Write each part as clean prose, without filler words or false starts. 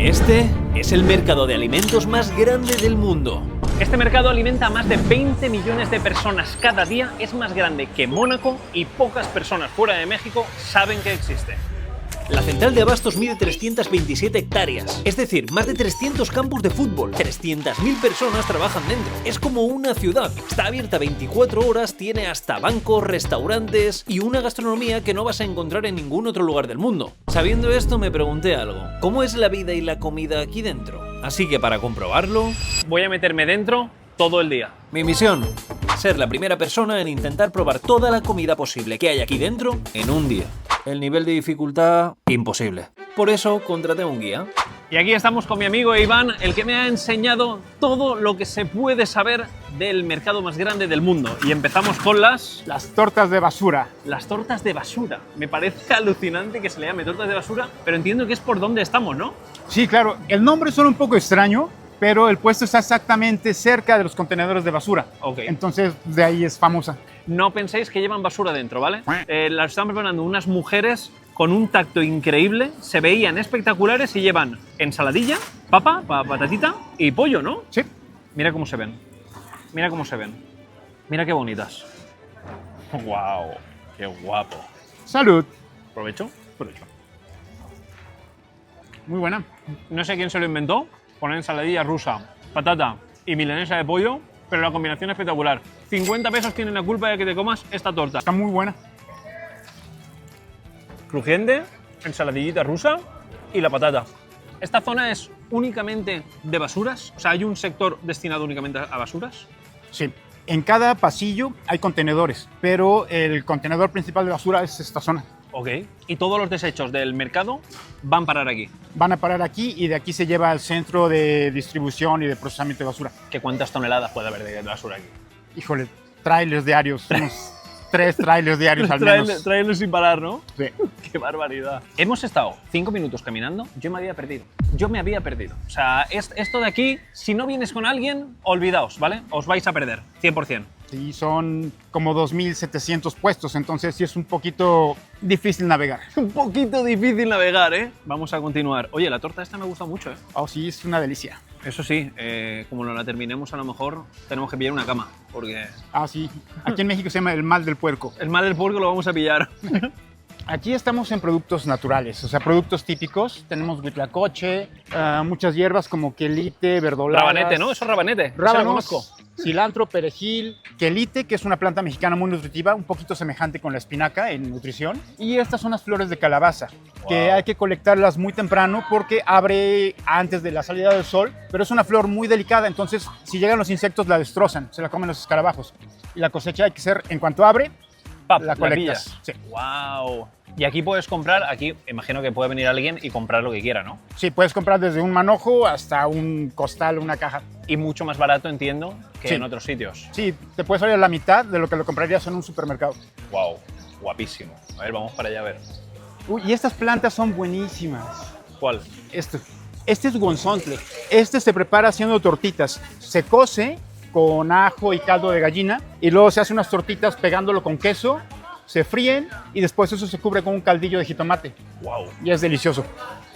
Este es el mercado de alimentos más grande del mundo. Este mercado alimenta a más de 20 millones de personas cada día, es más grande que Mónaco y pocas personas fuera de México saben que existe. La central de abastos mide 327 hectáreas, es decir, más de 300 campos de fútbol. 300.000 personas trabajan dentro. Es como una ciudad. Está abierta 24 horas, tiene hasta bancos, restaurantes y una gastronomía que no vas a encontrar en ningún otro lugar del mundo. Sabiendo esto, me pregunté algo. ¿Cómo es la vida y la comida aquí dentro? Así que para comprobarlo, voy a meterme dentro todo el día. Mi misión, ser la primera persona en intentar probar toda la comida posible que hay aquí dentro en un día. El nivel de dificultad, imposible. Por eso contraté un guía. Y aquí estamos con mi amigo Iván, el que me ha enseñado todo lo que se puede saber del mercado más grande del mundo. Y empezamos con las tortas de basura. Las tortas de basura. Me parece alucinante que se le llame tortas de basura, pero entiendo que es por donde estamos, ¿no? Sí, claro. El nombre suena un poco extraño, pero el puesto está exactamente cerca de los contenedores de basura. Ok. Entonces, de ahí es famosa. No penséis que llevan basura dentro, ¿vale? Las están preparando unas mujeres con un tacto increíble, se veían espectaculares y llevan ensaladilla, papa, patatita y pollo, ¿no? Sí. Mira cómo se ven. Mira cómo se ven. Mira qué bonitas. ¡Wow! ¡Qué guapo! Salud. ¿Provecho? Provecho. Muy buena. No sé quién se lo inventó, poner ensaladilla rusa, patata y milanesa de pollo, pero la combinación es espectacular. 50 pesos tienen la culpa de que te comas esta torta. Está muy buena. Crujiente, ensaladillita rusa y la patata. ¿Esta zona es únicamente de basuras? O sea, ¿hay un sector destinado únicamente a basuras? Sí. En cada pasillo hay contenedores, pero el contenedor principal de basura es esta zona. Ok. Y todos los desechos del mercado van a parar aquí. Van a parar aquí y de aquí se lleva al centro de distribución y de procesamiento de basura. ¿Qué cuántas toneladas puede haber de basura aquí? Híjole, trailers diarios, unos 3 trailers diarios al menos. Traerlos sin parar, ¿no? Sí. ¡Qué barbaridad! Hemos estado 5 minutos caminando, yo me había perdido. Yo me había perdido. O sea, esto de aquí, si no vienes con alguien, olvidaos, ¿vale? Os vais a perder, 100%. Sí, son como 2.700 puestos, entonces sí es un poquito difícil navegar. Un poquito difícil navegar, ¿eh? Vamos a continuar. Oye, la torta esta me gusta mucho, ¿eh? Oh, sí, es una delicia. Eso sí, como no la terminemos, a lo mejor tenemos que pillar una cama, porque... Ah, sí. Aquí en México se llama el mal del puerco. El mal del puerco lo vamos a pillar. Aquí estamos en productos naturales, o sea, productos típicos. Tenemos huitlacoche, muchas hierbas como quelite, verdolagas. Rabanete, ¿no? Eso es rabanete. Eso lo Rábanos, conozco. cilantro, perejil, quelite, que es una planta mexicana muy nutritiva, un poquito semejante con la espinaca en nutrición. Y estas son las flores de calabaza, que hay que colectarlas muy temprano porque abre antes de la salida del sol, pero es una flor muy delicada, entonces si llegan los insectos la destrozan, se la comen los escarabajos. Y la cosecha hay que ser, en cuanto abre, la colectas. Sí. ¡Wow! Y aquí puedes comprar, aquí imagino que puede venir alguien y comprar lo que quiera, ¿no? Sí, puedes comprar desde un manojo hasta un costal, una caja. Y mucho más barato, entiendo, que Sí. en otros sitios. Sí, te puede salir a la mitad de lo que lo comprarías en un supermercado. ¡Wow! Guapísimo. A ver, vamos para allá a ver. Uy, y estas plantas son buenísimas. ¿Cuál? Este es guansontle. Este se prepara haciendo tortitas. Se cose con ajo y caldo de gallina y luego se hace unas tortitas pegándolo con queso, se fríen y después eso se cubre con un caldillo de jitomate. ¡Wow! Y es delicioso.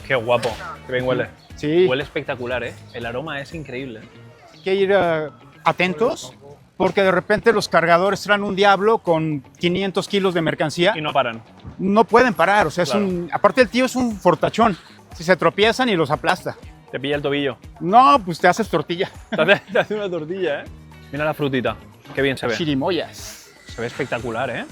¡Qué guapo! ¡Qué bien huele! Sí. Huele espectacular, ¿eh? El aroma es increíble. Hay que ir atentos porque de repente los cargadores traen un diablo con 500 kilos de mercancía. Y no paran. No pueden parar, o sea, Claro. aparte el tío es un fortachón. Si se tropiezan y los aplasta. Te pilla el tobillo. No, pues te haces tortilla. Te hace una tortilla, ¿eh? Mira la frutita. Qué bien se ve. Chirimoyas. Se ve espectacular, ¿eh?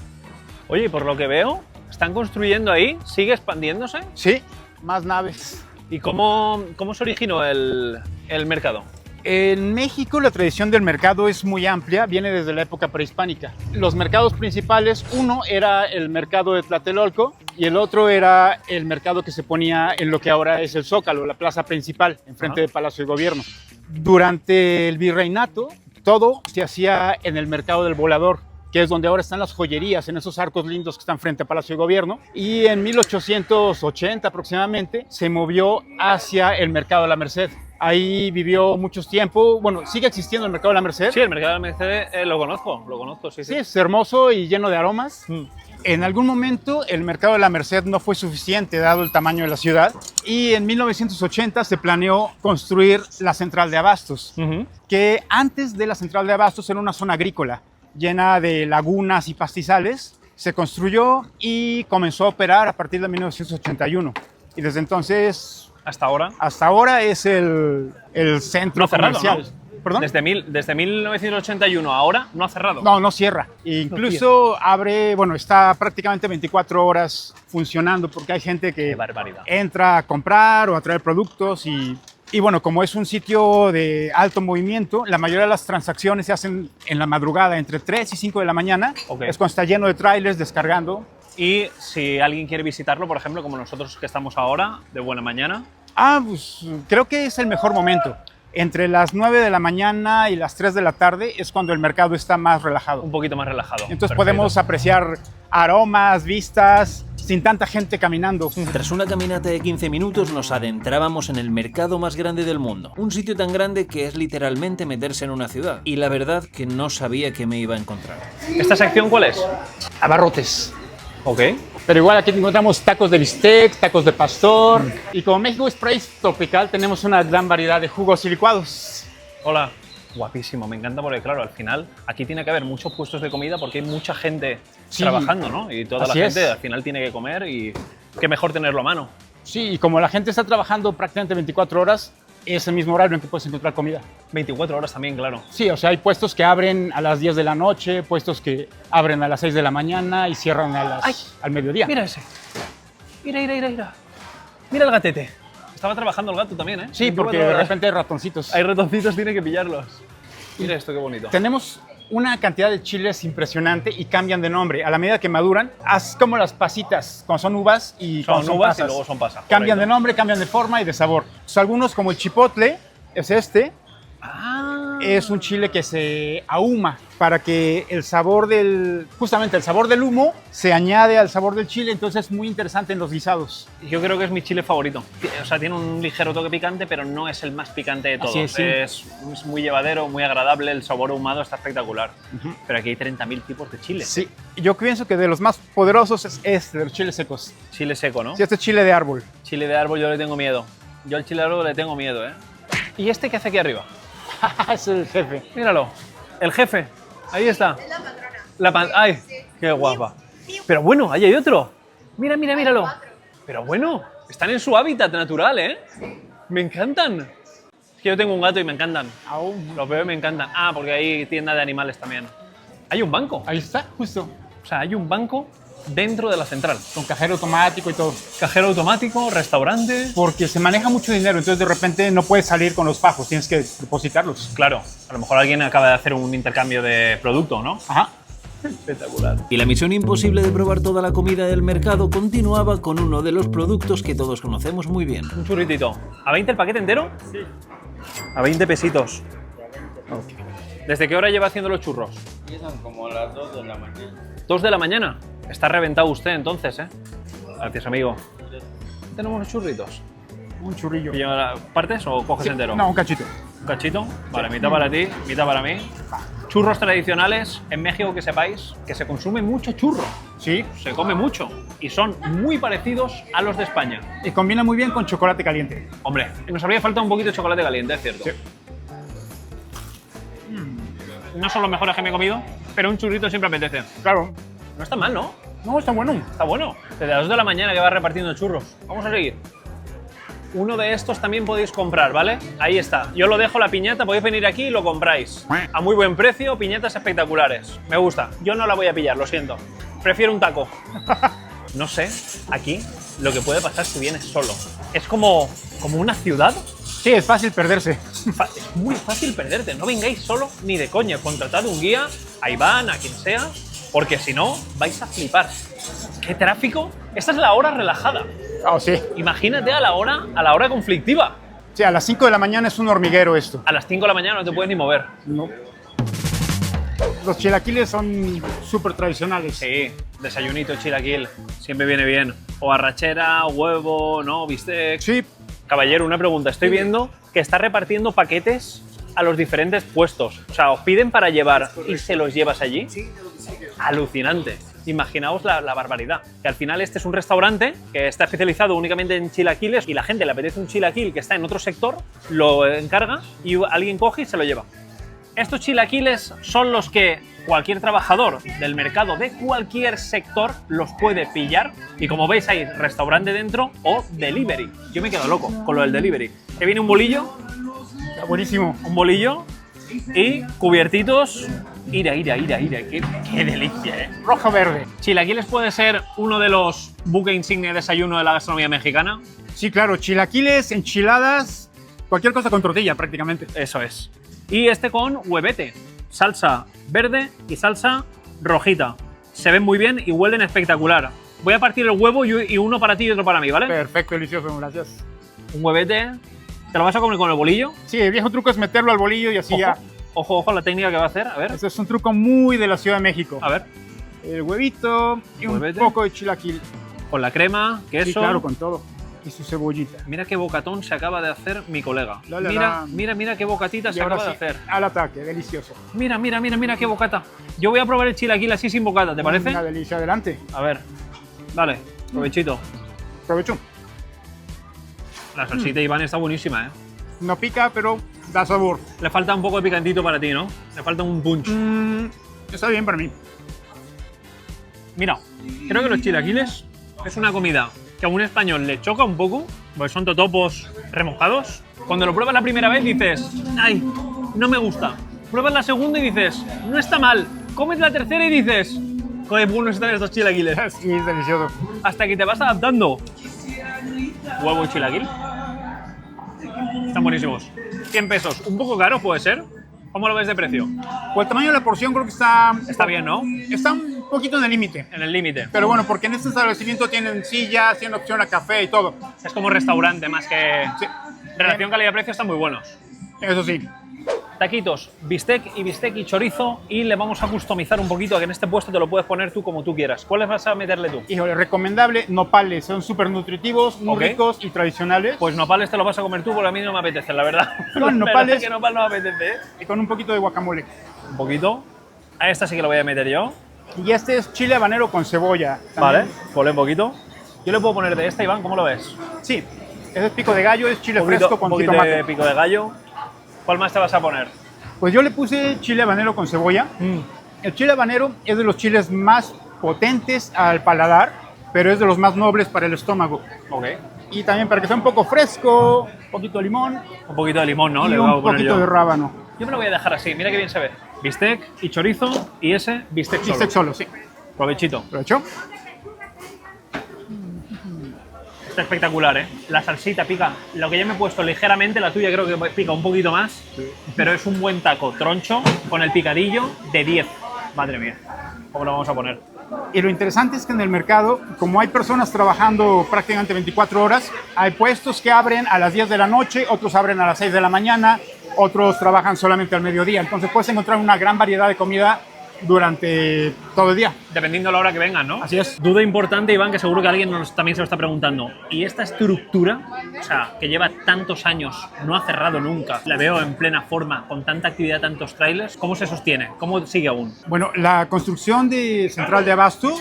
Oye, y por lo que veo, están construyendo ahí, sigue expandiéndose. Sí, más naves. ¿Y cómo se originó el mercado? En México la tradición del mercado es muy amplia, viene desde la época prehispánica. Los mercados principales, uno era el mercado de Tlatelolco y el otro era el mercado que se ponía en lo que ahora es el Zócalo, la plaza principal, enfrente del Palacio de Gobierno. Durante el virreinato, todo se hacía en el mercado del Volador, que es donde ahora están las joyerías, en esos arcos lindos que están frente al Palacio de Gobierno. Y en 1880 aproximadamente se movió hacia el mercado de la Merced. Ahí vivió mucho tiempo. Bueno, sigue existiendo el mercado de la Merced. Sí, el mercado de la Merced lo conozco, sí, sí. Sí, es hermoso y lleno de aromas. En algún momento el mercado de la Merced no fue suficiente dado el tamaño de la ciudad y en 1980 se planeó construir la central de abastos, que antes de la central de abastos era una zona agrícola llena de lagunas y pastizales. Se construyó y comenzó a operar a partir de 1981 y desde entonces Hasta ahora. hasta ahora es el centro No ha cerrado, comercial. ¿no? ¿Perdón? Desde 1981 a ahora no ha cerrado. No cierra. Incluso abre, bueno, está prácticamente 24 horas funcionando porque hay gente Qué que barbaridad. entra a comprar o a traer productos y bueno, como es un sitio de alto movimiento, la mayoría de las transacciones se hacen en la madrugada, entre 3 y 5 de la mañana. Ok. Es cuando está lleno de trailers descargando. Y si alguien quiere visitarlo, por ejemplo, como nosotros que estamos ahora, de buena mañana, Pues creo que es el mejor momento. Entre las 9 de la mañana y las 3 de la tarde es cuando el mercado está más relajado. un poquito más relajado. Entonces Perfecto. podemos apreciar aromas, vistas, sin tanta gente caminando. Tras una caminata de 15 minutos nos adentrábamos en el mercado más grande del mundo. Un sitio tan grande que es literalmente meterse en una ciudad. Y la verdad que no sabía que me iba a encontrar. ¿Esta sección cuál es? Abarrotes. Ok. Pero igual aquí encontramos tacos de bistec, tacos de pastor. Y como México es país tropical, tenemos una gran variedad de jugos y licuados. Hola. Guapísimo, me encanta porque, claro, al final aquí tiene que haber muchos puestos de comida porque hay mucha gente Sí. trabajando, ¿no? Y toda Así la gente es. al final tiene que comer y qué mejor tenerlo a mano. Sí, y como la gente está trabajando prácticamente 24 horas, es el mismo horario en que puedes encontrar comida. 24 horas también, claro. Sí, o sea, hay puestos que abren a las 10 de la noche, puestos que abren a las 6 de la mañana y cierran al mediodía. Mira ese. Mira. Mira el gatete. Estaba trabajando el gato también, ¿eh? Sí, 24 porque de horas. repente hay ratoncitos. Hay ratoncitos, tiene que pillarlos. Mira esto, qué bonito. Tenemos una cantidad de chiles impresionante y cambian de nombre. A la medida que maduran, haz como las pasitas, como son uvas y Son cuando uvas y pasas. luego son pasas. Cambian de correcto. nombre, cambian de forma y de sabor. Algunos, como el chipotle, es este, Ah. es un chile que se ahuma para que el sabor justamente el sabor del humo se añade al sabor del chile, entonces es muy interesante en los guisados. Yo creo que es mi chile favorito. O sea, tiene un ligero toque picante, pero no es el más picante de todos. Así es, sí. Es muy llevadero, muy agradable, el sabor ahumado está espectacular. Pero aquí hay 30.000 tipos de chile. Sí, yo pienso que de los más poderosos es este, de los chiles secos. Chile seco, ¿no? Sí, este es chile de árbol. Chile de árbol yo le tengo miedo. Yo al chile de árbol le tengo miedo, ¿eh? ¿Y este qué hace aquí arriba? Es el jefe. Míralo. El jefe. Ahí está. Es la patrona. ¡Ay! ¡Qué guapa! Pero bueno, ahí hay otro. Míralo. Pero bueno, están en su hábitat natural, ¿eh? Me encantan. Es que yo tengo un gato y me encantan. Aún. Los veo y me encantan. Ah, porque hay tienda de animales también. Hay un banco. Ahí está, justo. O sea, hay un banco dentro de la central. Con cajero automático y todo. Cajero automático, restaurante. Porque se maneja mucho dinero, entonces de repente no puedes salir con los pagos, tienes que depositarlos. Claro, a lo mejor alguien acaba de hacer un intercambio de producto, ¿no? Ajá. Espectacular. Y la misión imposible de probar toda la comida del mercado continuaba con uno de los productos que todos conocemos muy bien. Un churritito. ¿A 20 el paquete entero? Sí. A 20 pesitos. ¿Desde qué hora lleva haciendo los churros? Empiezan como a las 2 de la mañana. 2 de la mañana. Está reventado usted entonces, ¿eh? Gracias, amigo. Tenemos unos churritos. Un churrillo. ¿Partes o coges Sí, entero? no, un cachito. Un cachito. Vale, mitad para ti, mitad para mí. Churros tradicionales. En México, que sepáis que se consume mucho churro. Sí. Se come mucho. Y son muy parecidos a los de España. Y combina muy bien con chocolate caliente. Hombre, nos habría faltado un poquito de chocolate caliente, es cierto. Sí. No son los mejores que me he comido, pero un churrito siempre apetece. Claro. No está mal, ¿no? No, está bueno. Está bueno. Desde las 2 de la mañana que va repartiendo churros. Vamos a seguir. Uno de estos también podéis comprar, ¿vale? Ahí está. Yo lo dejo la piñata, podéis venir aquí y lo compráis. A muy buen precio, piñatas espectaculares. Me gusta. Yo no la voy a pillar, lo siento. Prefiero un taco. No sé, aquí lo que puede pasar si vienes solo. Es como una ciudad. Sí, es fácil perderse. Es muy fácil perderte. No vengáis solo ni de coña. Contratad un guía, a Iván, a quien sea, porque si no, vais a flipar. ¿Qué tráfico? Esta es la hora relajada. Oh, sí. Imagínate a la hora conflictiva. Sí, a las 5 de la mañana es un hormiguero esto. A las 5 de la mañana no te puedes ni mover. No. Los chilaquiles son súper tradicionales. Sí, desayunito, chilaquil, siempre viene bien. O arrachera, huevo, ¿no? Bistec. Sí. Caballero, una pregunta. Estoy viendo que está repartiendo paquetes a los diferentes puestos. O sea, os piden para llevar y se los llevas allí. Alucinante. Imaginaos la barbaridad. Que al final este es un restaurante que está especializado únicamente en chilaquiles y la gente le apetece un chilaquil que está en otro sector, lo encarga y alguien coge y se lo lleva. Estos chilaquiles son los que cualquier trabajador del mercado de cualquier sector los puede pillar y como veis hay restaurante dentro o delivery. Yo me quedo loco con lo del delivery. Que viene un bolillo, Está buenísimo. un bolillo y cubiertitos. Ira, qué delicia, ¿eh? Rojo-verde. Chilaquiles puede ser uno de los buques insignia de desayuno de la gastronomía mexicana. Sí, claro, chilaquiles, enchiladas, cualquier cosa con tortilla prácticamente. Eso es. Y este con huevete, salsa verde y salsa rojita. Se ven muy bien y huelen espectacular. Voy a partir el huevo y uno para ti y otro para mí, ¿vale? Perfecto, delicioso, gracias. Un huevete. ¿Te lo vas a comer con el bolillo? Sí, el viejo truco es meterlo al bolillo y así ya. Ojo la técnica que va a hacer. A ver. Ese es un truco muy de la Ciudad de México. A ver. El huevito y Huevete. un poco de chilaquil. Con la crema, queso. Sí, claro, con todo. Y su cebollita. Mira qué bocatón se acaba de hacer mi colega. La, la, la. Mira qué bocatita Y se ahora acaba de sí, hacer. al ataque, delicioso. Mira qué bocata. Yo voy a probar el chilaquil así sin bocata, ¿te parece? Una delicia, adelante. A ver. Dale, provechito. Aprovecho. La salsita Iván está buenísima, ¿eh? No pica, pero da sabor. Le falta un poco de picantito para ti, ¿no? Le falta un punch. Está bien para mí. Mira, creo que los chilaquiles es una comida que a un español le choca un poco, porque son totopos remojados. Cuando lo pruebas la primera vez dices, ay, no me gusta. Pruebas la segunda y dices, no está mal. Comes la tercera y dices, qué buenos están estos chilaquiles. Sí, es delicioso. Hasta que te vas adaptando. Huevo y chilaquil. Están buenísimos. 100 pesos. ¿Un poco caro puede ser? ¿Cómo lo ves de precio? Por el tamaño de la porción creo que está... Está bien, ¿no? Está un poquito en el límite. En el límite. Pero bueno, porque en este establecimiento tienen sillas, tienen opción a café y todo. Es como restaurante más que... Sí. Relación calidad-precio están muy buenos. Eso sí. Taquitos, bistec y chorizo y le vamos a customizar un poquito, que en este puesto te lo puedes poner tú como tú quieras. ¿Cuáles vas a meterle tú? Híjole, recomendable, nopales. Son súper nutritivos, muy Ok. ricos y tradicionales. Pues nopales te lo vas a comer tú porque a mí no me apetece, la verdad. Con La verdad nopales- es que nopal no me apetece, ¿eh? Y con un poquito de guacamole. Un poquito. A esta sí que lo voy a meter yo. Y este es chile habanero con cebolla. Vale, También. ponle un poquito. Yo le puedo poner de esta, Iván, ¿cómo lo ves? Sí. Ese es pico de gallo, es chile Un poquito, fresco con un poquito jitomate. de pico de gallo. ¿Cuál más te vas a poner? Pues yo le puse chile habanero con cebolla. El chile habanero es de los chiles más potentes al paladar, pero es de los más nobles para el estómago. Ok. Y también para que sea un poco fresco, un poquito de limón Un poquito de limón, ¿no? y Le voy a un poner poquito yo. de rábano. Yo me lo voy a dejar así, mira qué bien se ve. Bistec y chorizo y ese bistec solo. Bistec solo, sí. Provechito. ¿Aprovecho? Está espectacular, ¿eh? La salsita pica. Lo que ya me he puesto ligeramente, la tuya creo que pica un poquito más, pero es un buen taco troncho con el picadillo de 10. Madre mía, ¿cómo lo vamos a poner? Y lo interesante es que en el mercado, como hay personas trabajando prácticamente 24 horas, hay puestos que abren a las 10 de la noche, otros abren a las 6 de la mañana, otros trabajan solamente al mediodía. Entonces puedes encontrar una gran variedad de comida durante todo el día. Dependiendo de la hora que vengan, ¿no? Así es. Duda importante, Iván, que seguro que alguien también se lo está preguntando. ¿Y esta estructura, o sea, que lleva tantos años, no ha cerrado nunca, la veo en plena forma, con tanta actividad, tantos trailers, ¿cómo se sostiene? ¿Cómo sigue aún? Bueno, la construcción de Central de Abasto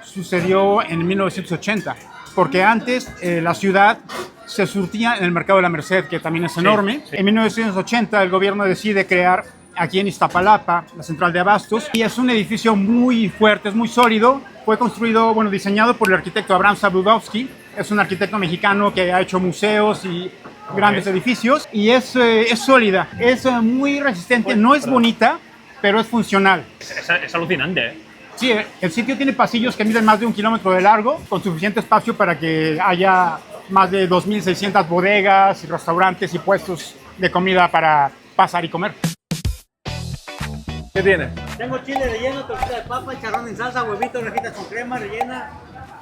sucedió en 1980, porque antes la ciudad se surtía en el mercado de la Merced, que también es enorme. sí. En 1980 el gobierno decide crear aquí en Iztapalapa la Central de Abastos y es un edificio muy fuerte, es muy sólido. Fue construido, bueno, diseñado por el arquitecto Abraham Sabludowski. Es un arquitecto mexicano que ha hecho museos y grandes edificios y es sólida, es muy resistente, no es bonita, pero es funcional. Es alucinante, ¿eh? Sí, el sitio tiene pasillos que miden más de 1 kilómetro de largo, con suficiente espacio para que haya más de 2.600 bodegas, y restaurantes y puestos de comida para pasar y comer. ¿Qué tiene? Tengo chile relleno, tortilla de papa, charrón en salsa, huevitos, rejitas con crema, rellena,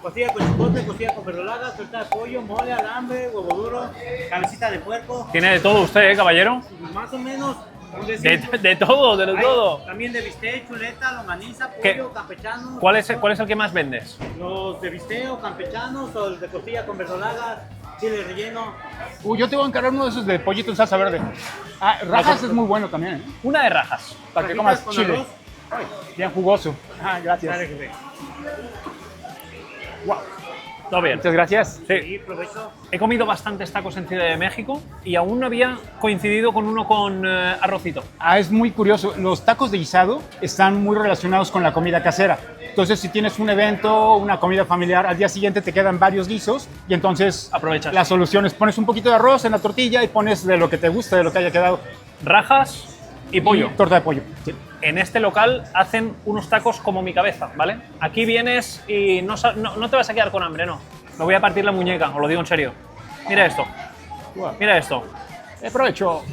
costilla con chipotle, costilla con verdolagas, tortilla de pollo, mole, alambre, huevo duro, cabecita de puerco, Tiene de todo usted, ¿eh, caballero? más o menos. un De decir. todo, de Hay todo. También de bistec, chuleta, longaniza, ¿Qué? pollo, campechano. ¿Cuál es el que más vendes? Los de bistec o campechanos o el de costilla con verdolagas, chile relleno. Yo te voy a encargar uno de esos de pollito en salsa verde. Rajas es muy bueno también, ¿eh? Una de rajas. Para que Rajitas comas con chile. arroz, Ay, bien jugoso. Ah, gracias. Dale, jefe. Wow. Todo bien. Muchas gracias. Sí. Sí, provecho. He comido bastantes tacos en Ciudad de México y aún no había coincidido con uno con arrocito. Ah, es muy curioso. Los tacos de guisado están muy relacionados con la comida casera. Entonces, si tienes un evento, una comida familiar, al día siguiente te quedan varios guisos y entonces Aprovechas. la solución es pones un poquito de arroz en la tortilla y pones de lo que te gusta, de lo que haya quedado. Rajas y pollo. Y torta de pollo. Sí. En este local hacen unos tacos como mi cabeza, ¿vale? Aquí vienes y no te vas a quedar con hambre, no. Me voy a partir la muñeca, os lo digo en serio. Mira esto. Mira esto. Aprovecho.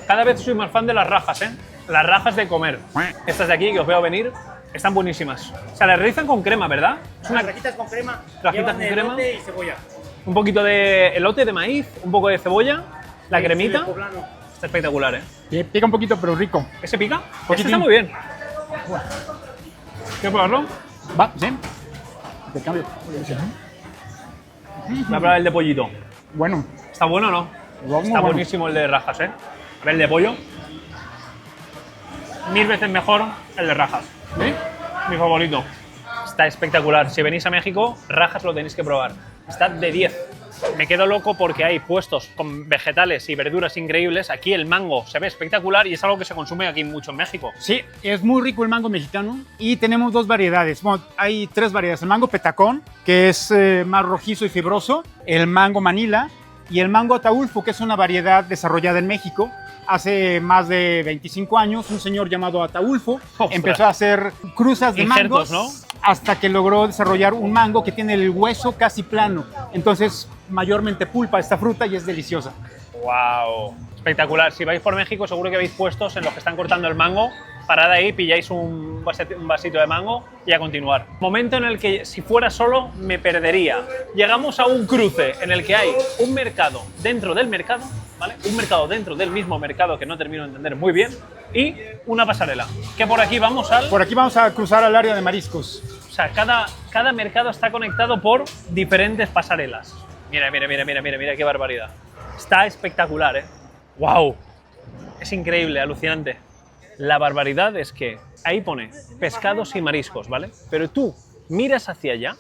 Cada vez soy más fan de las rajas, ¿eh? Las rajas de comer. Estas de aquí que os veo venir están buenísimas. O sea, las realizan con crema, ¿verdad? Es Unas una, rajitas con crema. Rajitas Llevan con crema. elote y cebolla. un poquito de elote de maíz, un poco de cebolla, la Sí, cremita. chile poblano. Está espectacular, ¿eh? Pica un poquito, pero rico. ¿Ese pica? Este Poquitín. está muy bien. ¿Quieres probarlo? Va, ¿sí? Te cambio. Voy a probar el de pollito. Bueno, ¿Está bueno o no? Muy Está bueno. buenísimo el de rajas, ¿eh? A ver, el de pollo. 1000 veces mejor el de rajas. ¿sí? Mi favorito. Está espectacular. Si venís a México, rajas lo tenéis que probar. Está de 10. Me quedo loco porque hay puestos con vegetales y verduras increíbles. Aquí el mango se ve espectacular y es algo que se consume aquí mucho en México. Sí, es muy rico el mango mexicano y tenemos dos variedades. Bueno, hay tres variedades. El mango petacón, que es más rojizo y fibroso, el mango manila y el mango ataulfo, que es una variedad desarrollada en México. Hace más de 25 años, un señor llamado Ataulfo Ostras. empezó a hacer cruzas de Injertos, mangos, ¿no? hasta que logró desarrollar un mango que tiene el hueso casi plano. Entonces, mayormente pulpa esta fruta y es deliciosa. ¡Wow! Espectacular. Si vais por México, seguro que veis puestos en los que están cortando el mango. Parad ahí, pilláis un vasito de mango y a continuar. Momento en el que, si fuera solo, me perdería. Llegamos a un cruce en el que hay un mercado dentro del mercado, ¿vale? Un mercado dentro del mismo mercado que no termino de entender muy bien, y una pasarela. Que por aquí vamos al... Por aquí vamos a cruzar al área de mariscos. O sea, cada mercado está conectado por diferentes pasarelas. Mira, mira, mira, mira, mira, mira qué barbaridad. Está espectacular, ¿eh? ¡Wow! Es increíble, alucinante. La barbaridad es que ahí pone pescados y mariscos, ¿vale? Pero tú miras hacia allá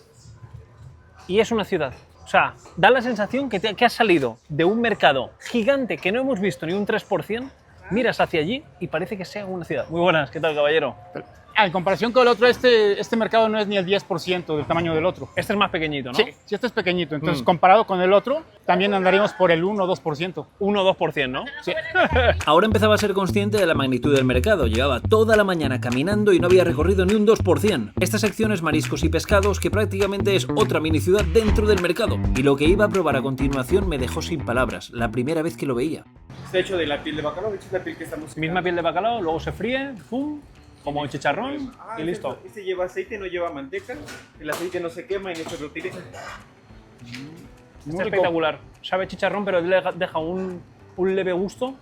y es una ciudad. O sea, da la sensación que has salido de un mercado gigante que no hemos visto ni un 3%, miras hacia allí y parece que sea una ciudad. Muy buenas, ¿qué tal, caballero? En comparación con el otro, este mercado no es ni el 10% del tamaño del otro. Este es más pequeñito, ¿no? Sí, este es pequeñito. Entonces, comparado con el otro, también andaríamos por el 1 o 2%. 1 o 2%, ¿no? Sí. Ahora empezaba a ser consciente de la magnitud del mercado. Llevaba toda la mañana caminando y no había recorrido ni un 2%. Esta sección es mariscos y pescados, que prácticamente es otra mini ciudad dentro del mercado. Y lo que iba a probar a continuación me dejó sin palabras, la primera vez que lo veía. Está hecho de la piel de bacalao, de hecho es la piel que estamos... Misma piel de bacalao, luego se fríe, ¡pum! Como el chicharrón y listo. Este lleva aceite, no lleva manteca. El aceite no se quema y no se reutiliza. Está espectacular. Sabe chicharrón, pero le deja un leve gusto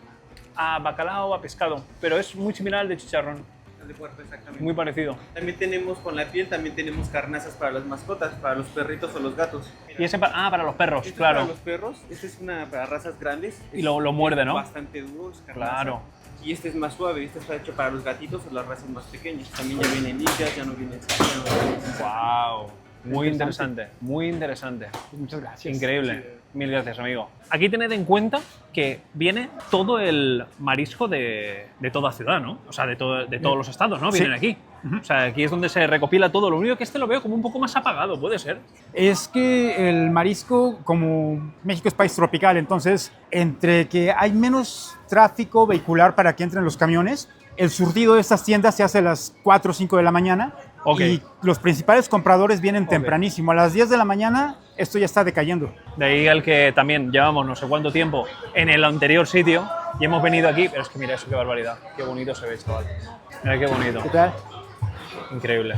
a bacalao, a pescado. Pero es muy similar al de chicharrón. El de puerto, exactamente. Muy parecido. También tenemos con la piel, también tenemos carnazas para las mascotas, para los perritos o los gatos. Y ese para los perros, Este es claro. para los perros, este es una para razas grandes. Y lo muerde, ¿no? Bastante duro, es carnaza. Claro. Y este es más suave, este está hecho para los gatitos o las razas más pequeñas. También ya vienen limpias, ya no vienen sucias. ¡Wow! Muy interesante, muy interesante. Muchas gracias. Increíble. Mil gracias, amigo. Aquí tened en cuenta que viene todo el marisco de toda ciudad, ¿no? O sea, de todos los estados, ¿no? Vienen aquí. O sea, aquí es donde se recopila todo. Lo único que lo veo como un poco más apagado, ¿puede ser? Es que el marisco, como México es país tropical, entonces, entre que hay menos tráfico vehicular para que entren los camiones, el surtido de estas tiendas se hace a las 4 o 5 de la mañana. Ok. Y los principales compradores vienen tempranísimo. A las 10 de la mañana esto ya está decayendo. De ahí el que también llevamos no sé cuánto tiempo en el anterior sitio y hemos venido aquí, pero es que mira eso, qué barbaridad. Qué bonito se ve, chaval. Mira qué bonito. ¿Qué tal? Increíble.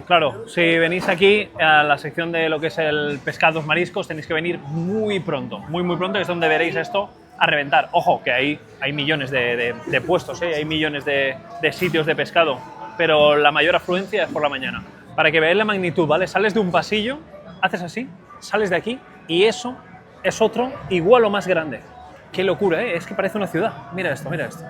Claro, si venís aquí a la sección de lo que es el pescados mariscos, tenéis que venir muy pronto, muy pronto, que es donde veréis esto a reventar. Ojo, que ahí hay millones de puestos, hay millones de sitios de pescado, pero la mayor afluencia es por la mañana. Para que veáis la magnitud, ¿vale? Sales de un pasillo, haces así, sales de aquí y eso es otro igual o más grande. Qué locura, ¿eh? Es que parece una ciudad. Mira esto, mira esto.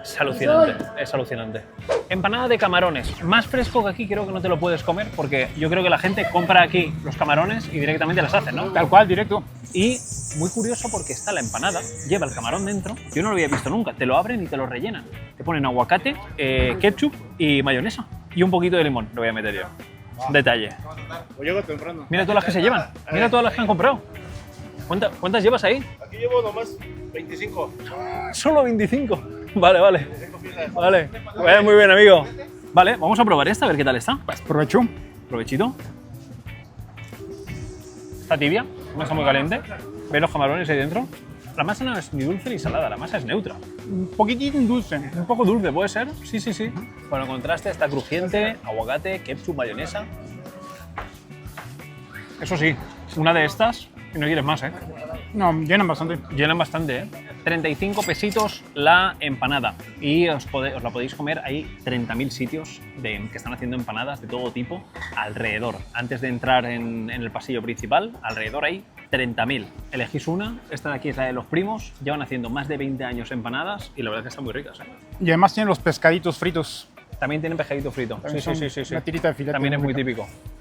Es alucinante, es alucinante. Empanada de camarones. Más fresco que aquí creo que no te lo puedes comer porque yo creo que la gente compra aquí los camarones y directamente las hace, ¿no? Tal cual, directo. Y muy curioso porque está la empanada, lleva el camarón dentro. Yo no lo había visto nunca. Te lo abren y te lo rellenan. Te ponen aguacate, ketchup y mayonesa. Y un poquito de limón, lo voy a meter yo. Detalle. O llego temprano. Mira todas las que se llevan. Mira todas las que han comprado. ¿Cuántas llevas ahí? Aquí llevo nomás 25. Solo 25. Vale, vale. Vale. Muy bien, amigo. Vale, vamos a probar esta, a ver qué tal está. Pues provecho. Provechito. Está tibia, no está muy caliente. ¿Ves los camarones ahí dentro? La masa no es ni dulce ni salada, la masa es neutra. Un poquitín dulce. Un poco dulce, ¿puede ser? Sí, sí, sí. Bueno, el contraste está crujiente, aguacate, ketchup, mayonesa. Eso sí, una de estas y no quieres más, ¿eh? No, llenan bastante. Llenan bastante, ¿eh? 35 pesitos la empanada. Y os la podéis comer. Hay 30.000 sitios que están haciendo empanadas de todo tipo alrededor. Antes de entrar en el pasillo principal, alrededor hay 30.000. Elegís una. Esta de aquí es la de los primos. Llevan haciendo más de 20 años empanadas y la verdad es que están muy ricas, ¿eh? Y además tienen los pescaditos fritos. También tienen pescadito frito. También Sí, son sí. una tirita de filete También es muy muy rica. típico.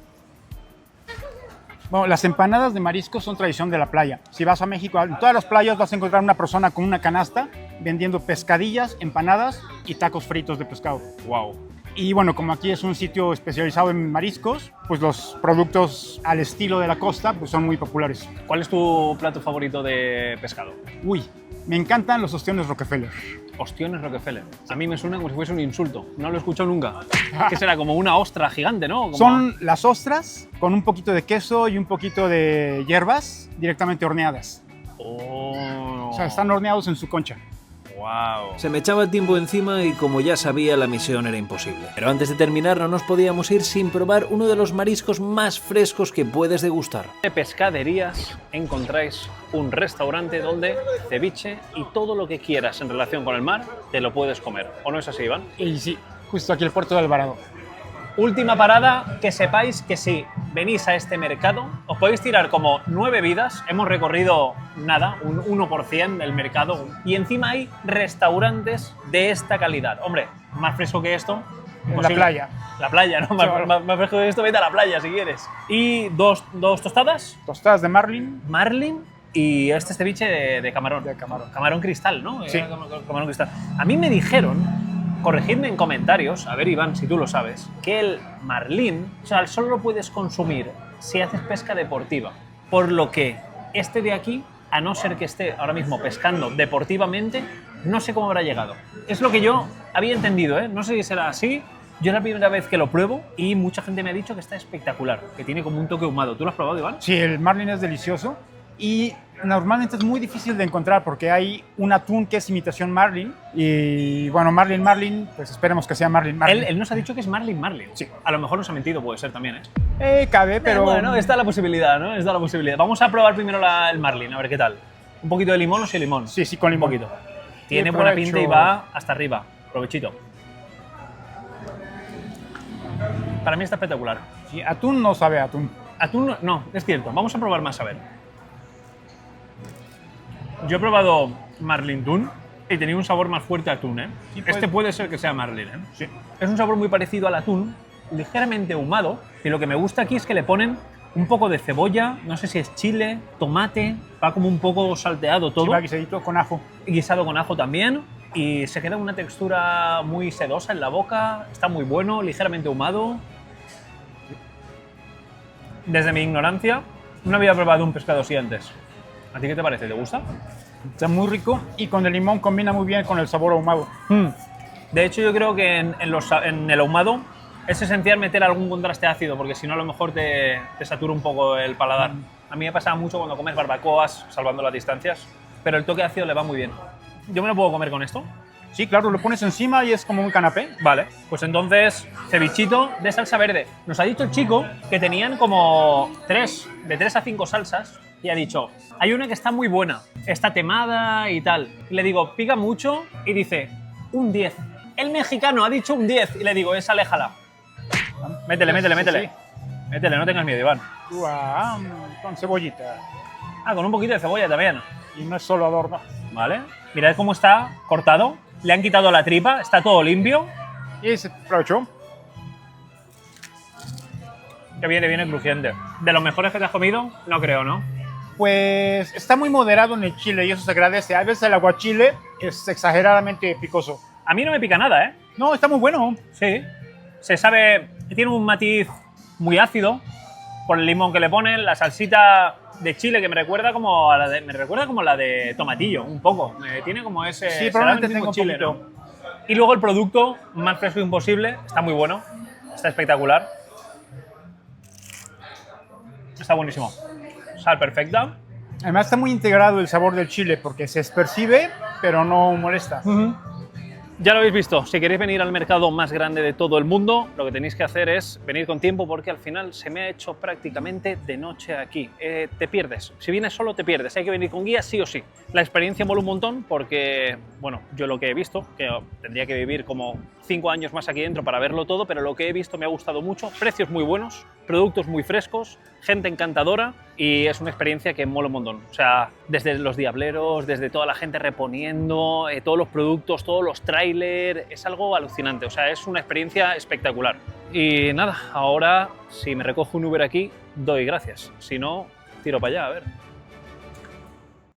Bueno, las empanadas de mariscos son tradición de la playa. Si vas a México, en todas las playas vas a encontrar una persona con una canasta vendiendo pescadillas, empanadas y tacos fritos de pescado. Wow. Y bueno, como aquí es un sitio especializado en mariscos, pues los productos al estilo de la costa pues son muy populares. ¿Cuál es tu plato favorito de pescado? Uy, me encantan los ostiones Rockefeller. Ostiones Rockefeller. A mí me suena como si fuese un insulto. No lo he escuchado nunca. Que será como una ostra gigante, ¿no? Como... Son las ostras con un poquito de queso y un poquito de hierbas directamente horneadas. Oh. O sea, están horneados en su concha. Wow. Se me echaba el tiempo encima y como ya sabía la misión era imposible. Pero antes de terminar no nos podíamos ir sin probar uno de los mariscos más frescos que puedes degustar. De pescaderías encontráis un restaurante donde ceviche y todo lo que quieras en relación con el mar te lo puedes comer. ¿O no es así, Iván? Y sí, justo aquí el puerto de Alvarado. Última parada, que sepáis que si venís a este mercado os podéis tirar como 9 vidas. Hemos recorrido nada, un 1% del mercado y encima hay restaurantes de esta calidad. Hombre, más fresco que esto. En la playa. La playa, ¿no? Claro. Más fresco que esto, vete a la playa si quieres. Y dos tostadas, Tostadas de marlin. marlin y este ceviche de camarón. De camarón. Camarón cristal, ¿no? Sí. Camarón cristal. A mí me dijeron, corregidme en comentarios, a ver Iván, si tú lo sabes, que el marlín, o sea, solo lo puedes consumir si haces pesca deportiva. Por lo que este de aquí, a no ser que esté ahora mismo pescando deportivamente, no sé cómo habrá llegado. Es lo que yo había entendido, ¿eh? No sé si será así. Yo es la primera vez que lo pruebo y mucha gente me ha dicho que está espectacular, que tiene como un toque ahumado. ¿Tú lo has probado, Iván? Sí, el marlin es delicioso y normalmente es muy difícil de encontrar porque hay un atún que es imitación marlin y bueno, marlin, pues esperemos que sea marlin. Él nos ha dicho que es marlin. Sí. A lo mejor nos ha mentido, puede ser también, ¿eh? Cabe, pero Bueno, está la posibilidad, ¿no? Está la posibilidad. Vamos a probar primero el marlin, a ver qué tal. ¿Un poquito de limón o sin limón? Sí, con limón. Un poquito. Tiene Bien, buena provecho. pinta y va hasta arriba. Provechito. Para mí está espectacular. sí, atún no sabe a atún. Atún no, es cierto. Vamos a probar más, a ver. Yo he probado marlin tun y tenía un sabor más fuerte a atún, ¿eh? Sí, pues. Este puede ser que sea marlin, ¿eh? Sí. Es un sabor muy parecido al atún, ligeramente ahumado, y lo que me gusta aquí es que le ponen un poco de cebolla, no sé si es chile, tomate, va como un poco salteado todo, Sí, va guisadito con ajo. guisado con ajo también, y se queda una textura muy sedosa en la boca, está muy bueno, ligeramente ahumado. Desde mi ignorancia, no había probado un pescado así antes. ¿A ti qué te parece? ¿Te gusta? Está muy rico y con el limón combina muy bien con el sabor ahumado. De hecho, yo creo que en el ahumado es esencial meter algún contraste ácido, porque si no a lo mejor te satura un poco el paladar. A mí me pasaba mucho cuando comes barbacoas, salvando las distancias, pero el toque ácido le va muy bien. ¿Yo me lo puedo comer con esto? Sí, claro, lo pones encima y es como un canapé. Vale, pues entonces, cevichito de salsa verde. Nos ha dicho el chico que tenían como de 3 a 5 salsas y ha dicho, hay una que está muy buena, está temada y tal. Y le digo, pica mucho y dice, un 10. El mexicano ha dicho un 10 y le digo, esa aléjala. Métele. Sí. Métele, no tengas miedo, Iván. Con cebollita. Ah, con un poquito de cebolla también. y no es solo adorno. ¿Vale? Mirad cómo está cortado. Le han quitado la tripa, está todo limpio. Y se aprovechó. Que viene crujiente. ¿De los mejores que te has comido? No creo, ¿no? Pues está muy moderado en el chile y eso se agradece. A veces el aguachile es exageradamente picoso. A mí no me pica nada, ¿eh? No, está muy bueno. Sí. Se sabe, tiene un matiz muy ácido por el limón que le ponen, la salsita de chile que me recuerda como a la de tomatillo, un poco. Tiene como ese... Sí, será probablemente el mismo tenga un chile, poquito. ¿no? Y luego el producto, más fresco imposible, está muy bueno, está espectacular. Está buenísimo. Sal perfecta. Además está muy integrado el sabor del chile porque se percibe, pero no molesta. Ya lo habéis visto, si queréis venir al mercado más grande de todo el mundo, lo que tenéis que hacer es venir con tiempo porque al final se me ha hecho prácticamente de noche aquí. Te pierdes, si vienes solo te pierdes, hay que venir con guía sí o sí. La experiencia mola un montón porque, bueno, yo lo que he visto, que tendría que vivir como 5 años más aquí dentro para verlo todo, pero lo que he visto me ha gustado mucho, precios muy buenos, productos muy frescos, gente encantadora y es una experiencia que mola un montón. O sea, desde los diableros, desde toda la gente reponiendo, todos los productos, todos los trailers, es algo alucinante. O sea, es una experiencia espectacular. Y nada, ahora si me recojo un Uber aquí, doy gracias. Si no, tiro para allá, a ver.